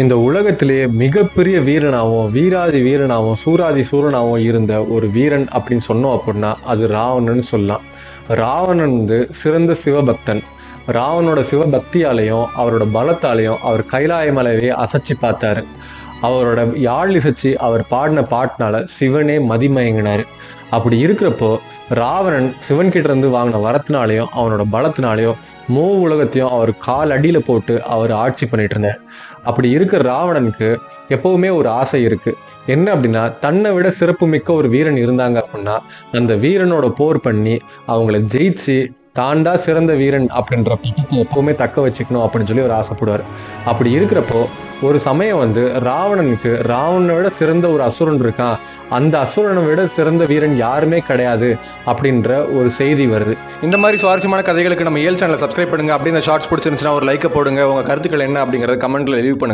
இந்த உலகத்திலேயே மிகப்பெரிய வீரனாகவும் வீராதி வீரனாகவும் சூராதி சூரனாகவும் இருந்த ஒரு வீரன் அப்படின்னு சொன்னோம் அப்படின்னா அது ராவணன் சொல்லலாம். ராவணன் வந்து சிறந்த சிவபக்தன். ராவனோட சிவபக்தியாலையும் அவரோட பலத்தாலையும் அவர் கைலாய மலையை அசைச்சு பார்த்தாரு. அவரோட யாழ் இசைச்சு அவர் பாடின பாட்டினால சிவனே மதிமயங்கினாரு. அப்படி இருக்கிறப்போ ராவணன் சிவன் கிட்ட இருந்து வாங்கின வரத்தினாலையும் அவனோட பலத்தினாலையும் உலகத்தையும் அவர் கால் அடியில போட்டு அவர் ஆட்சி பண்ணிட்டு இருந்தார். அப்படி இருக்கிற ராவணனுக்கு எப்பவுமே ஒரு ஆசை இருக்கு. என்ன அப்படின்னா, தன்னை விட சிறப்பு மிக்க ஒரு வீரன் இருந்தாங்க அப்படின்னா அந்த வீரனோட போர் பண்ணி அவங்கள ஜெயிச்சு தாண்டா சிறந்த வீரன் அப்படின்ற பட்டத்தை எப்பவுமே தக்க வச்சுக்கணும் அப்படின்னு சொல்லி அவர் ஆசைப்படுவார். அப்படி இருக்கிறப்போ ஒரு சமயம் வந்து ராவணனை விட சிறந்த ஒரு அசுரன் இருக்கான், அந்த அசுரனை விட சிறந்த வீரன் யாருமே கிடையாது அப்படின்ற ஒரு செய்தி வருது. இந்த மாதிரி சுவாரஸ்யமான கதைகளுக்கு நம்ம ஏல் சேனலை சப்ஸ்கிரைப் பண்ணுங்க. அப்படி இந்த ஷார்ட்ஸ் பிடிச்சிருந்துச்சுன்னா ஒரு லைக்கை போடுங்க. உங்க கருத்துக்கள் என்ன அப்படிங்கறத கமெண்ட்ல லீவ் பண்ணுங்க.